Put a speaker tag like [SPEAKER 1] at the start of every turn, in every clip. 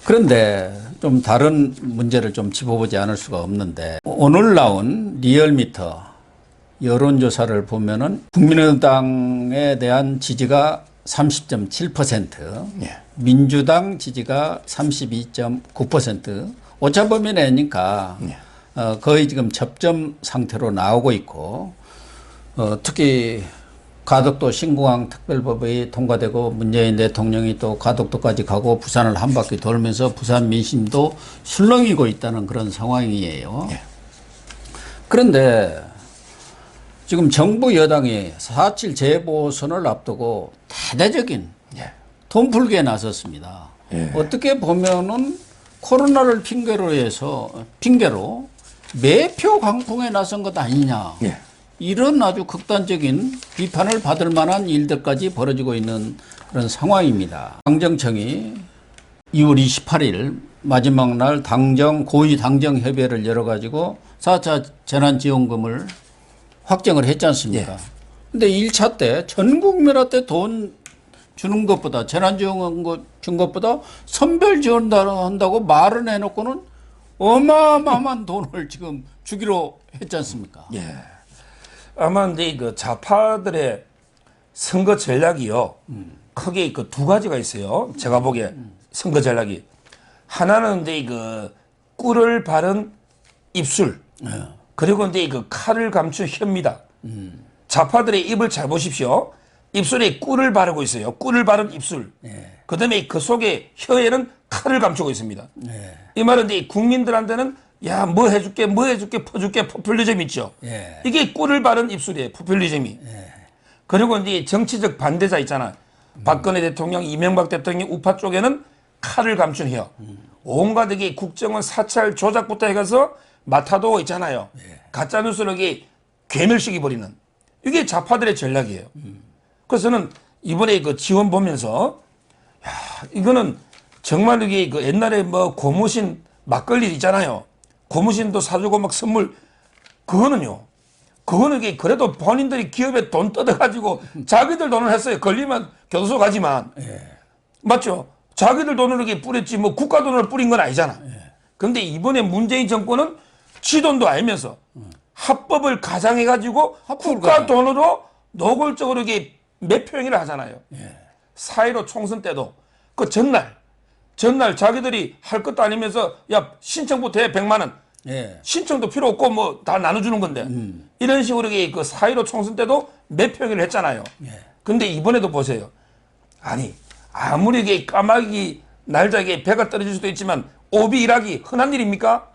[SPEAKER 1] 그런데 좀 다른 문제를 좀 짚어보지 않을 수가 없는데 오늘 나온 리얼미터 여론조사를 보면은 국민의당에 대한 지지가 30.7%,
[SPEAKER 2] 예.
[SPEAKER 1] 민주당 지지가 32.9%, 오차범위 내니까 거의 지금 접점 상태로 나오고 있고, 특히 가덕도 신공항 특별법이 통과되고 문재인 대통령이 또 가덕도까지 가고 부산을 한 바퀴 돌면서 부산 민심도 술렁이고 있다는 그런 상황이에요.
[SPEAKER 2] 예.
[SPEAKER 1] 그런데 지금 정부 여당이 4.7 재보선을 앞두고 대대적인
[SPEAKER 2] 예.
[SPEAKER 1] 돈풀기에 나섰습니다.
[SPEAKER 2] 예.
[SPEAKER 1] 어떻게 보면은 코로나를 핑계로 매표 강풍에 나선 것 아니냐.
[SPEAKER 2] 예.
[SPEAKER 1] 이런 아주 극단적인 비판을 받을 만한 일들까지 벌어지고 있는 그런 상황입니다. 당정청이 2월 28일 마지막 날 고위 당정 협의회를 열어가지고 4차 재난지원금을 확정을 했지 않습니까?
[SPEAKER 2] 예.
[SPEAKER 1] 근데 1차 때 전 국민한테 돈 주는 것보다 재난지원금 준 것보다 선별 지원한다고 말을 해놓고는 어마어마한 돈을 지금 주기로 했지 않습니까?
[SPEAKER 2] 예. 아마 근데 그 좌파들의 선거 전략이요. 크게 그 두 가지가 있어요. 제가 보기에 선거 전략이. 하나는 근데 그 꿀을 바른 입술. 그리고 근데 그 칼을 감춘 혀입니다. 좌파들의 입을 잘 보십시오. 입술에 꿀을 바르고 있어요. 꿀을 바른 입술. 그 다음에 그 속에 혀에는 칼을 감추고 있습니다. 이 말은 근데 국민들한테는 야, 뭐 해줄게, 퍼줄게, 포퓰리즘 있죠.
[SPEAKER 1] 예.
[SPEAKER 2] 이게 꿀을 바른 입술이에요, 포퓰리즘이. 그리고 이제 정치적 반대자 있잖아. 박근혜 대통령, 이명박 대통령 우파 쪽에는 칼을 감춘 혀. 온갖 이게 국정원 사찰 조작부터 해가서 마타도 있잖아요. 가짜뉴스를 이게 괴멸시키 버리는. 이게 좌파들의 전략이에요. 그래서 저는 이번에 그 지원 보면서, 야, 이거는 정말 이게 그 옛날에 뭐 고무신 막걸리 있잖아요. 고무신도 사주고 막 선물, 그거는 이게 그래도 본인들이 기업에 돈 뜯어가지고 자기들 돈을 했어요. 걸리면 교도소 가지만. 맞죠? 자기들 돈으로 이렇게 뿌렸지 뭐 국가 돈으로 뿌린 건 아니잖아. 근데 이번에 문재인 정권은 지 돈도 알면서 합법을 가장해가지고 국가 돈으로 노골적으로 이게 매표행위를 하잖아요. 4.15 총선 때도 그 전날 자기들이 할 것도 아니면서 야 신청부터 해 100만 원. 신청도 필요 없고 뭐 다 나눠주는 건데 이런 식으로 그 4.15 총선 때도 매표행위를 했잖아요. 근데 이번에도 보세요. 아니 아무리 이게 까마귀 날작에 배가 떨어질 수도 있지만 오비 일하기 흔한 일입니까?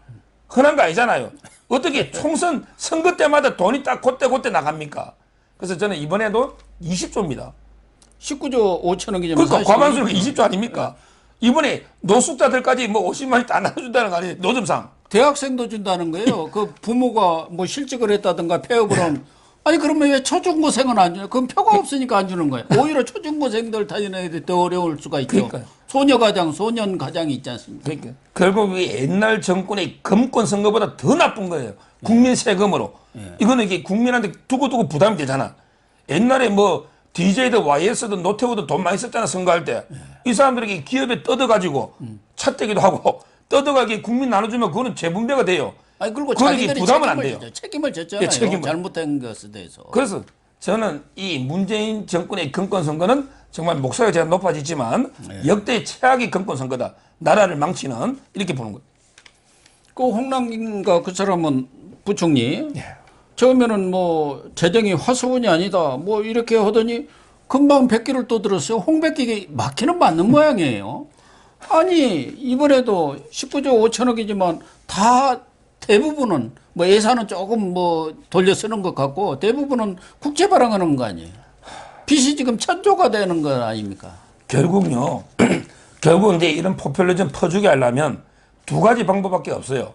[SPEAKER 2] 흔한 거 아니잖아요. 어떻게 총선 선거 때마다 돈이 딱 그때 나갑니까? 그래서 저는 이번에도 20조입니다.
[SPEAKER 1] 19조 5천억이지만
[SPEAKER 2] 그러니까 과반수가 20조 아닙니까? 이번에 노숙자들까지 뭐 50만 원 다 나눠준다는 거 아니에요? 노점상.
[SPEAKER 1] 대학생도 준다는 거예요. 그 부모가 뭐 실직을 했다든가 폐업을 한. 아니 그러면 왜 초중고생은 안 주냐? 그럼 표가 없으니까 안 주는 거예요. 오히려 초중고생들 다니는 애들이 더 어려울 수가 있죠.
[SPEAKER 2] 그러니까요.
[SPEAKER 1] 소년가장이 있지 않습니까?
[SPEAKER 2] 그러니까 결국 이 옛날 정권의 금권 선거보다 더 나쁜 거예요. 국민 세금으로. 이거는 이게 국민한테 두고두고 부담이 되잖아. 옛날에 뭐 DJ든 YS든 노태우든 돈 많이 썼잖아 선거할 때. 이 사람들에게 기업에 뜯어가지고 차떼기도 하고 뜯어가게 국민 나눠주면 그거는 재분배가 돼요.
[SPEAKER 1] 아니 그리고
[SPEAKER 2] 그건
[SPEAKER 1] 자기들이
[SPEAKER 2] 부담은 안 돼요.
[SPEAKER 1] 책임을 졌잖아요. 잘못된 것에 대해서.
[SPEAKER 2] 그래서 저는 이 문재인 정권의 금권 선거는 정말 목소리가 제가 높아지지만 역대 최악의 금권 선거다. 나라를 망치는 이렇게 보는 거예요.
[SPEAKER 1] 그 홍남기인가 그 사람은 부총리 처음에는 뭐 재정이 화수분이 아니다 뭐 이렇게 하더니 금방 백기를 또 들었어요. 홍백기 맞기는 맞는 모양이에요. 아니 이번에도 19조 5천억이지만 다 대부분은 뭐 예산은 조금 뭐 돌려 쓰는 것 같고 대부분은 국채 발행하는 거 아니에요. 빚이 지금 1,000조가 되는 거 아닙니까?
[SPEAKER 2] 결국은 이제 이런 포퓰리즘 퍼주게 하려면 두 가지 방법밖에 없어요.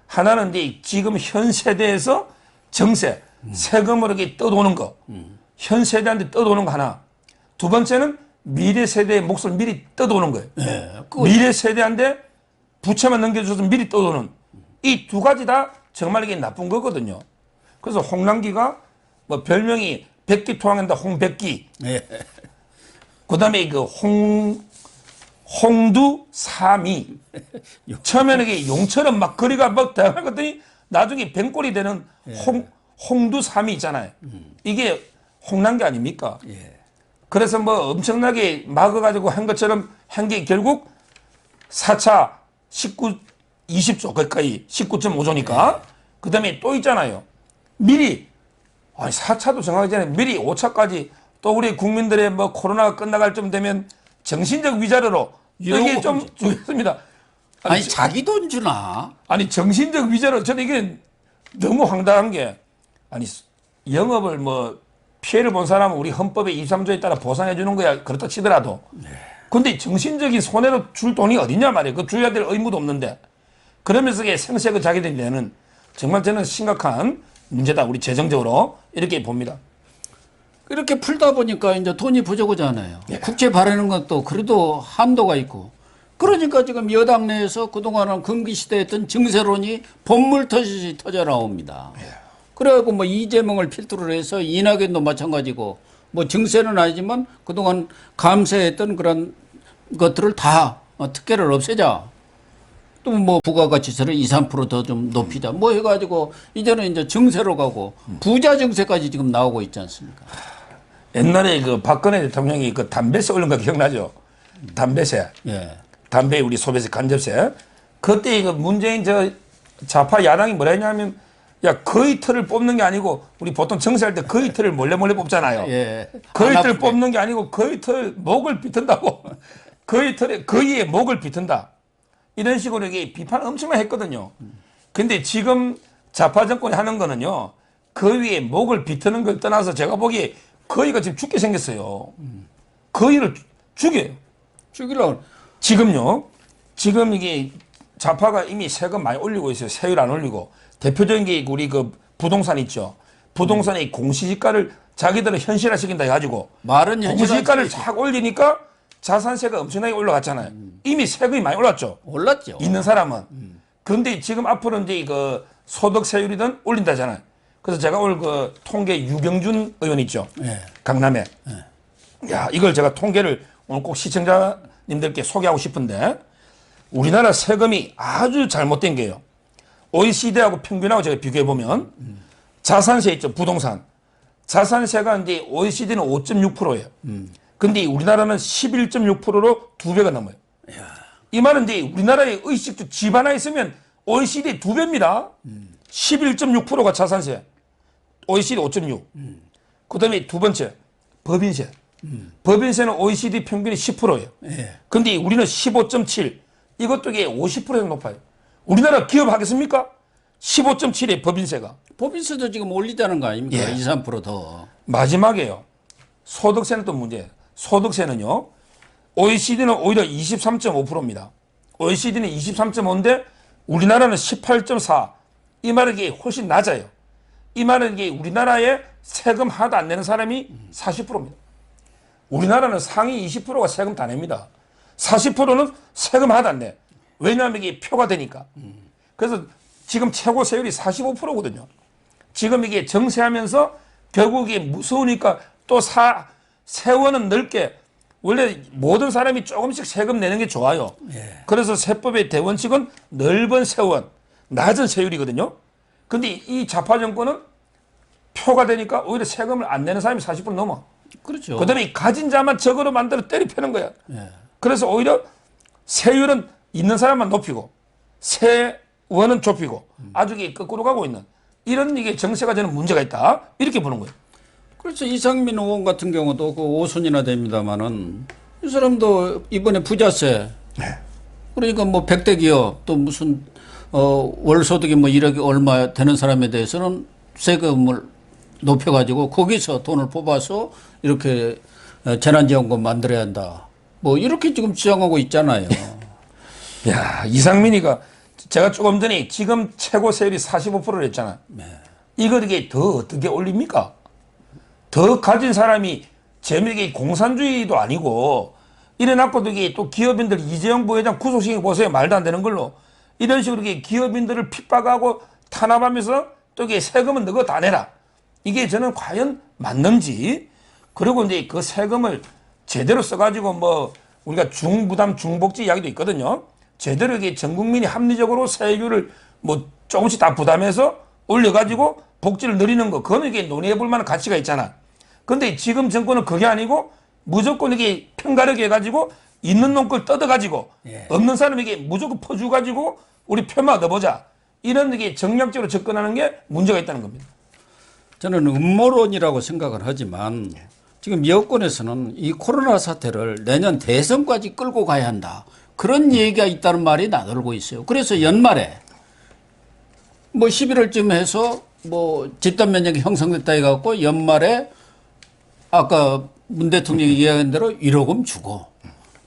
[SPEAKER 2] 하나는 이제 지금 현 세대에서 정세, 세금으로 이렇게 떠도는 거. 현 세대한테 떠도는 거 하나. 두 번째는 미래 세대의 몫을 미리 떠도는 거예요. 미래 세대한테 부채만 넘겨줘서 미리 떠도는. 이 두 가지 다 정말 이게 나쁜 거거든요. 그래서 홍남기가 뭐 별명이 백기 토항한다 홍백기. 그 다음에 그 홍두 3위. 처음에는 이게 용처럼 막 거리가 막 다양한 것들이 나중에 뱅골이 되는 홍두 3위 있잖아요. 이게 홍난 게 아닙니까?
[SPEAKER 1] 예.
[SPEAKER 2] 그래서 뭐 엄청나게 막아가지고 한 것처럼 한 게 결국 4차 20조 가까이 19.5조니까 그 다음에 또 있잖아요. 미리 아니 4차도 정하기 전에 미리 5차까지 또 우리 국민들의 뭐 코로나가 끝나갈 쯤 되면 정신적 위자료로 이게 좀 주겠습니다.
[SPEAKER 1] 아니 자기 돈 주나?
[SPEAKER 2] 아니 정신적 위자료 저는 이게 너무 황당한 게 아니 영업을 뭐 피해를 본 사람은 우리 헌법의 23조에 따라 보상해 주는 거야 그렇다 치더라도 근데 정신적인 손해로 줄 돈이 어디냐 말이에요. 그 줘야 될 의무도 없는데 그러면서 이게 생색을 자기들이 내는 정말 저는 심각한 문제다 우리 재정적으로 이렇게 봅니다.
[SPEAKER 1] 이렇게 풀다 보니까 이제 돈이 부족하잖아요. 국채 바라는 것도 그래도 한도가 있고. 그러니까 지금 여당 내에서 그동안은 금기시대했던 증세론이 본물 터지듯이 터져 나옵니다. 그래갖고 뭐 이재명을 필두로 해서 이낙연도 마찬가지고 뭐 증세는 아니지만 그동안 감세했던 그런 것들을 다 특혜를 없애자. 또 뭐 부가가치세를 2, 3% 더 좀 높이자. 뭐 해가지고 이제는 이제 증세로 가고 부자 증세까지 지금 나오고 있지 않습니까?
[SPEAKER 2] 옛날에 그 박근혜 대통령이 그 담배세 올린 거 기억나죠? 담배세.
[SPEAKER 1] 예.
[SPEAKER 2] 담배 우리 소비세 간접세. 그때 그 문재인 저 좌파 야당이 뭐라 했냐면 야 거의 틀을 뽑는 게 아니고 우리 보통 정세할 때 거의 틀을 몰래 뽑잖아요.
[SPEAKER 1] 예.
[SPEAKER 2] 거의 틀 뽑는 게 아니고 거의 틀 목을 비튼다고. 거의 틀에 거의에 목을 비튼다. 이런 식으로 이게 비판 엄청나게 했거든요. 근데 지금 좌파 정권이 하는 거는요. 거의에 목을 비트는 걸 떠나서 제가 보기에 거의가 지금 죽게 생겼어요. 거의를 죽여요.
[SPEAKER 1] 죽이려고.
[SPEAKER 2] 지금요. 지금 이게 좌파가 이미 세금 많이 올리고 있어요. 세율 안 올리고. 대표적인 게 우리 그 부동산 있죠. 부동산의 공시지가를 자기들은 현실화시킨다 해가지고
[SPEAKER 1] 말은
[SPEAKER 2] 공시지가를 쫙 올리니까 자산세가 엄청나게 올라갔잖아요. 이미 세금이 많이 올랐죠.
[SPEAKER 1] 올랐죠.
[SPEAKER 2] 있는 사람은. 그런데 지금 앞으로 이제 그 소득세율이든 올린다잖아요. 그래서 제가 오늘 그 통계 유경준 의원 있죠.
[SPEAKER 1] 예.
[SPEAKER 2] 강남에. 야, 이걸 제가 통계를 오늘 꼭 시청자님들께 소개하고 싶은데 우리나라 세금이 아주 잘못된 게요. OECD하고 평균하고 제가 비교해 보면 자산세 있죠. 부동산. 자산세가 이제 OECD는 5.6%예요. 근데 우리나라는 11.6%로 2배가 넘어요. 이 말은 이제 우리나라의 의식주 집 하나 있으면 OECD 2배입니다. 11.6%가 자산세. OECD 5.6. 그 다음에 두 번째, 법인세. 법인세는 OECD 평균이 10%예요.
[SPEAKER 1] 예.
[SPEAKER 2] 근데 우리는 15.7. 이것도 이게 50% 이상 높아요. 우리나라 기업 하겠습니까? 15.7의 법인세가.
[SPEAKER 1] 법인세도 지금 올리자는 거 아닙니까?
[SPEAKER 2] 예.
[SPEAKER 1] 2, 3% 더.
[SPEAKER 2] 마지막에요. 소득세는 또 문제예요. 소득세는요. OECD는 오히려 23.5%입니다. OECD는 23.5인데 우리나라는 18.4. 이 말은 이게 훨씬 낮아요. 이 말은 이게 우리나라에 세금 하나도 안 내는 사람이 40%입니다. 우리나라는 상위 20%가 세금 다 냅니다. 40%는 세금 하나도 안 내. 왜냐하면 이게 표가 되니까. 그래서 지금 최고 세율이 45%거든요. 지금 이게 정세하면서 결국 이게 무서우니까 또 세원은 넓게 원래 모든 사람이 조금씩 세금 내는 게 좋아요.
[SPEAKER 1] 예.
[SPEAKER 2] 그래서 세법의 대원칙은 넓은 세원, 낮은 세율이거든요. 근데 이 좌파 정권은 표가 되니까 오히려 세금을 안 내는 사람이 40% 넘어.
[SPEAKER 1] 그렇죠.
[SPEAKER 2] 그다음에 가진 자만 적으로 만들어 때리 패는 거야.
[SPEAKER 1] 예.
[SPEAKER 2] 그래서 오히려 세율은 있는 사람만 높이고 세원은 좁히고 아주 이게 거꾸로 가고 있는 이런 이게 정세가 저는 문제가 있다 이렇게 보는 거예요.
[SPEAKER 1] 그래서 이상민 의원 같은 경우도 그 5순이나 됩니다만은 이 사람도 이번에 부자세. 그러니까 뭐 100대 기업 또 무슨 월 소득이 뭐 1억이 얼마 되는 사람에 대해서는 세금을 높여가지고 거기서 돈을 뽑아서 이렇게 재난지원금 만들어야 한다. 뭐 이렇게 지금 주장하고 있잖아요.
[SPEAKER 2] 야, 이상민이가 제가 조금 전에 지금 최고 세율이 45%를 했잖아. 이걸 이게 더 어떻게 올립니까? 더 가진 사람이 재미있게 공산주의도 아니고 이래놓고도 이게 또 기업인들 이재용 부회장 구속시켜 보세요. 말도 안 되는 걸로. 이런 식으로 이게 기업인들을 핍박하고 탄압하면서 또 이게 세금은 너가 다 내라. 이게 저는 과연 맞는지. 그리고 이제 그 세금을 제대로 써가지고 뭐 우리가 중부담 중복지 이야기도 있거든요. 제대로 이게 전 국민이 합리적으로 세율을 뭐 조금씩 다 부담해서 올려가지고 복지를 늘리는 거, 그거는 이게 논의해볼 만한 가치가 있잖아. 근데 지금 정권은 그게 아니고 무조건 이게 편가르게 해가지고 있는 놈 걸 뜯어가지고 없는 사람에게 무조건 퍼주가지고 우리 표만 얻어보자. 이런 이게 정략적으로 접근하는 게 문제가 있다는 겁니다.
[SPEAKER 1] 저는 음모론이라고 생각을 하지만 지금 여권에서는 이 코로나 사태를 내년 대선까지 끌고 가야 한다. 그런 얘기가 있다는 말이 나돌고 있어요. 그래서 연말에 뭐 11월쯤 해서 뭐 집단 면역이 형성됐다 해갖고 연말에 아까 문 대통령이 이야기한 대로 1억 원 주고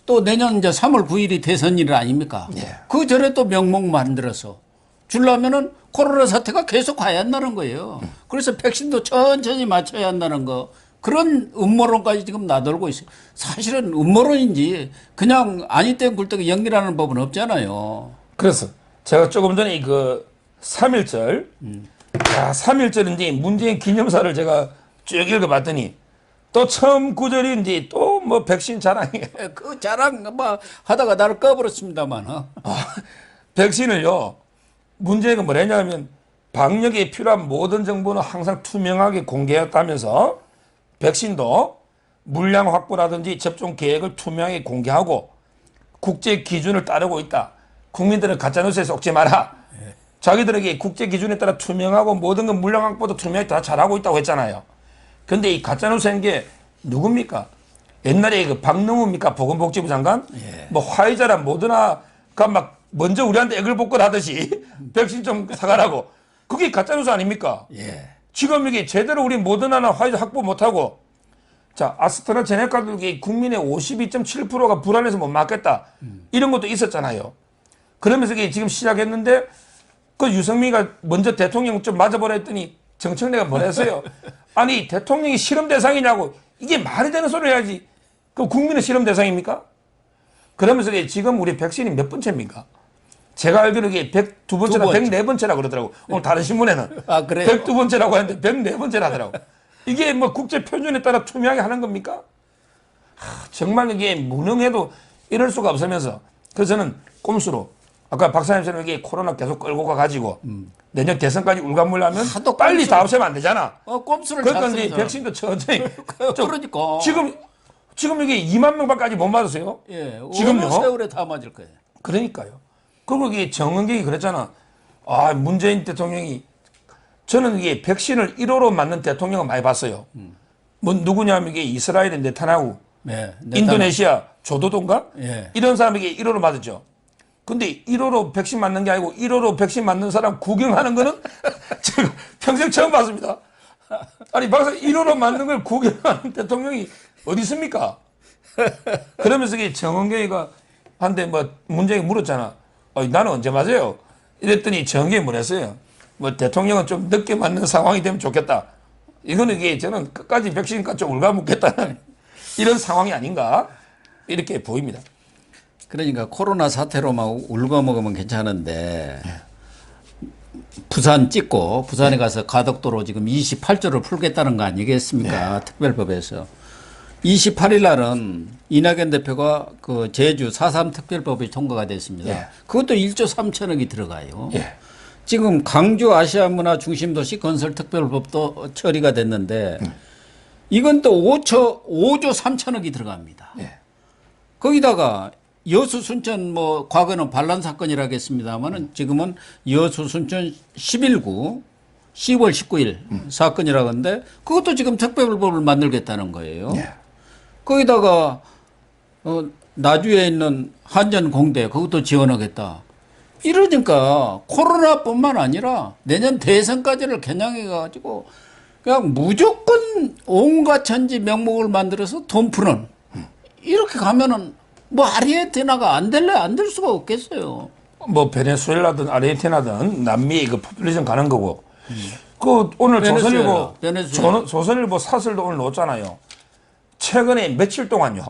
[SPEAKER 1] 또 내년 이제 3월 9일이 대선일 아닙니까? 그 전에 또 명목 만들어서 주려면은 코로나 사태가 계속 가야 한다는 거예요. 그래서 백신도 천천히 맞춰야 한다는 거. 그런 음모론까지 지금 나돌고 있어요. 사실은 음모론인지 그냥 아니 땐 굴떡이 연기라는 법은 없잖아요.
[SPEAKER 2] 그래서 제가 조금 전에 그 3.1절, 야, 3.1절인지 문재인 기념사를 제가 쭉 읽어봤더니 또 처음 구절인지 또 뭐 백신 자랑이
[SPEAKER 1] 그 자랑 뭐 하다가 나를 꺼버렸습니다만.
[SPEAKER 2] 백신을요, 문제가 뭐냐면 방역에 필요한 모든 정보는 항상 투명하게 공개했다면서 백신도 물량 확보라든지 접종 계획을 투명하게 공개하고 국제 기준을 따르고 있다. 국민들은 가짜뉴스에 속지 마라. 자기들에게 국제 기준에 따라 투명하고 모든 건 물량 확보도 투명하게 다 잘하고 있다고 했잖아요. 근데 이 가짜뉴스인 게 누굽니까? 옛날에 그 박능우입니까? 보건복지부 장관? 뭐 화이자랑 모더나가 막 먼저 우리한테 애글복걸 하듯이 백신 좀 사가라고. 그게 가짜뉴스 아닙니까? 지금 이게 제대로 우리 모더나나 화이자 확보 못하고, 자, 아스트라제네카도 국민의 52.7%가 불안해서 못 맞겠다. 이런 것도 있었잖아요. 그러면서 이게 지금 시작했는데, 그 유승민이가 먼저 대통령 좀 맞아보라 했더니 정청래가 뭐라 했어요? 아니, 대통령이 실험 대상이냐고. 이게 말이 되는 소리 해야지. 그 국민은 실험 대상입니까? 그러면서 지금 우리 백신이 몇 번째입니까? 제가 알기로 이게 102번째나 104번째라 그러더라고. 오늘 다른 신문에는.
[SPEAKER 1] 아, 그래요?
[SPEAKER 2] 102번째라고 하는데 104번째라 하더라고. 이게 뭐 국제 표준에 따라 투명하게 하는 겁니까? 정말 이게 무능해도 이럴 수가 없으면서. 그래서 저는 꼼수로 아까 박사님처럼 이게 코로나 계속 끌고 가가지고 내년 대선까지 울감물라면
[SPEAKER 1] 하도
[SPEAKER 2] 빨리
[SPEAKER 1] 꼼수.
[SPEAKER 2] 다 없애면 안 되잖아.
[SPEAKER 1] 꼼수를
[SPEAKER 2] 그러니까
[SPEAKER 1] 잤어요,
[SPEAKER 2] 이제
[SPEAKER 1] 저는.
[SPEAKER 2] 백신도 천천히.
[SPEAKER 1] 그러니까.
[SPEAKER 2] 지금 이게 2만 명밖에 못 맞으세요? 지금요?
[SPEAKER 1] 어느 세월에 다 맞을 거예요.
[SPEAKER 2] 그러니까요. 그리고 이게 정은경이 그랬잖아. 아, 문재인 대통령이, 저는 이게 백신을 1호로 맞는 대통령을 많이 봤어요. 뭐 누구냐면 이게 이스라엘의 네타냐후, 인도네시아 조도돈가? 이런 사람에게 1호로 맞았죠. 근데 1호로 백신 맞는 게 아니고 1호로 백신 맞는 사람 구경하는 거는 제가 평생 처음 봤습니다. 아니, 박사 1호로 맞는 걸 구경하는 대통령이 어디 있습니까? 그러면서 이게 정은경이가 한데 뭐 문재인이 물었잖아. 나는 언제 맞아요? 이랬더니 정경이 뭐랬어요? 뭐 대통령은 좀 늦게 맞는 상황이 되면 좋겠다. 이거는 이게 저는 끝까지 백신과 좀 울가먹겠다는 이런 상황이 아닌가 이렇게 보입니다.
[SPEAKER 1] 그러니까 코로나 사태로만 울거먹으면 괜찮은데 부산 찍고 부산에 가서 가덕도로 지금 28조를 풀겠다는 거 아니겠습니까? 특별법에서. 28일 날은 이낙연 대표가 그 제주 4.3 특별법이 통과가 됐습니다. 그것도 1조 3천억이 들어가요. 지금 강주 아시아문화 중심도시 건설 특별법도 처리가 됐는데 이건 또 5조 3천억이 들어갑니다. 거기다가 여수 순천 뭐 과거는 반란 사건이라 했습니다만은 지금은 여수 순천 11구 10월 19일 사건이라고 하는데 그것도 지금 특별법을 만들겠다는 거예요. 거기다가 나주에 있는 한전공대 그것도 지원하겠다. 이러니까 코로나뿐만 아니라 내년 대선까지를 겨냥해가지고 그냥 무조건 온갖 천지 명목을 만들어서 돈 푸는 이렇게 가면은 뭐 아르헨티나가 안 될래 안 될 수가 없겠어요.
[SPEAKER 2] 뭐 베네수엘라든 아르헨티나든 남미에 그 포퓰리즘 가는 거고. 그 오늘 조선일보 사설도 오늘 넣었잖아요. 최근에 며칠 동안요.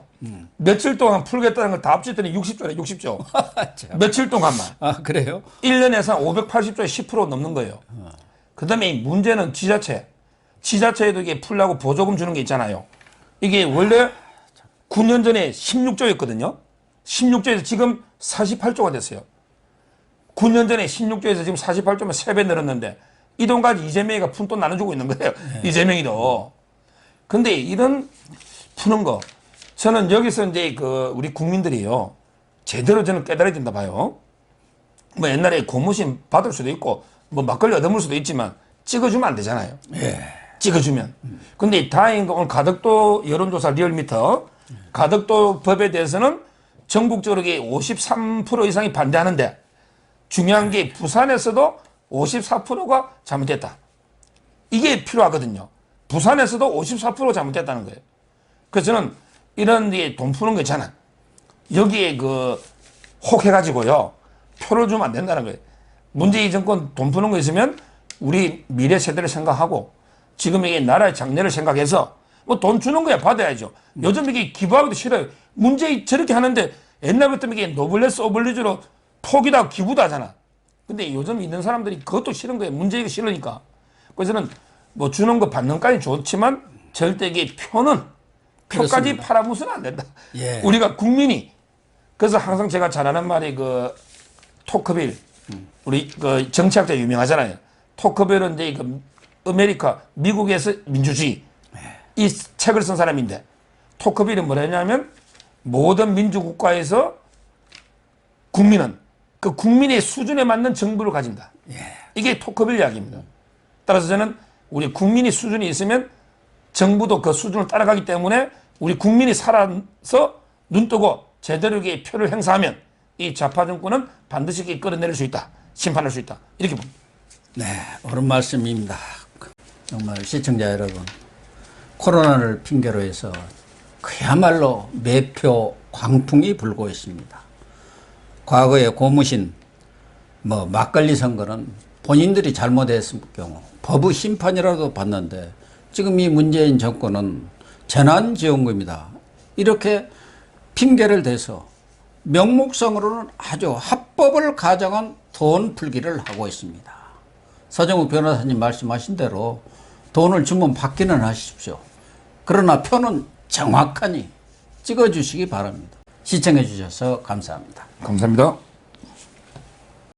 [SPEAKER 2] 며칠 동안 풀겠다는 걸 다 합쳤더니 60조네, 60조. 며칠 동안만.
[SPEAKER 1] 아, 그래요?
[SPEAKER 2] 1년에서 580조에 10% 넘는 거예요. 그 다음에 이 문제는 지자체. 지자체에도 이게 풀라고 보조금 주는 게 있잖아요. 이게 원래 9년 전에 16조였거든요. 16조에서 지금 48조가 됐어요. 9년 전에 16조에서 지금 48조면 3배 늘었는데 이 돈 가지고 이재명이가 푼 돈 나눠주고 있는 거예요. 이재명이도. 근데 이런 푸는 거 저는 여기서 이제 그 우리 국민들이요. 제대로 저는 깨달아야 된다 봐요. 뭐 옛날에 고무신 받을 수도 있고 뭐 막걸리 얻어먹을 수도 있지만 찍어주면 안 되잖아요. 찍어주면. 근데 다행인 건 오늘 가덕도 여론조사 리얼미터 가덕도 법에 대해서는 전국적으로 53% 이상이 반대하는데 중요한 게 부산에서도 54%가 잘못됐다. 이게 필요하거든요. 부산에서도 54%가 잘못됐다는 거예요. 그래서 저는 이런 게 돈 푸는 거 있잖아. 여기에 그 혹해가지고요. 표를 주면 안 된다는 거예요. 문재인 정권 돈 푸는 거 있으면 우리 미래 세대를 생각하고 지금 이게 나라의 장래를 생각해서 뭐 돈 주는 거야 받아야죠. 요즘 이게 기부하기도 싫어요. 문재인 저렇게 하는데 옛날부터 이게 노블레스 오블리주로 톡이다 기부도 하잖아. 근데 요즘 있는 사람들이 그것도 싫은 거예요. 문재인이 싫으니까. 그래서 저는 뭐 주는 거 받는 까지 좋지만 절대 이게 표는 표까지 팔아먹으면 안 된다.
[SPEAKER 1] 예.
[SPEAKER 2] 우리가 국민이 그래서 항상 제가 잘하는 말이 그 토크빌 우리 그 정치학자 유명하잖아요. 토크빌은 이제 그 아메리카 미국에서 민주주의 이 책을 쓴 사람인데 토크빌은 뭐냐면 모든 민주국가에서 국민은 그 국민의 수준에 맞는 정부를 가진다. 이게 토크빌 이야기입니다. 따라서 저는 우리 국민이 수준이 있으면 정부도 그 수준을 따라가기 때문에 우리 국민이 살아서 눈뜨고 제대로 표를 행사하면 이 좌파 정권은 반드시 끌어내릴 수 있다. 심판할 수 있다. 이렇게 봅니다.
[SPEAKER 1] 네, 옳은 말씀입니다. 정말 시청자 여러분, 코로나를 핑계로 해서 그야말로 매표 광풍이 불고 있습니다. 과거에 고무신, 막걸리 선거는 본인들이 잘못했을 경우 법의 심판이라도 받는데 지금 이 문재인 정권은 재난지원금이다. 이렇게 핑계를 대서 명목상으로는 아주 합법을 가정한 돈 풀기를 하고 있습니다. 서정욱 변호사님 말씀하신 대로 돈을 주면 받기는 하십시오. 그러나 표는 정확하니 찍어주시기 바랍니다. 시청해 주셔서 감사합니다.
[SPEAKER 2] 감사합니다.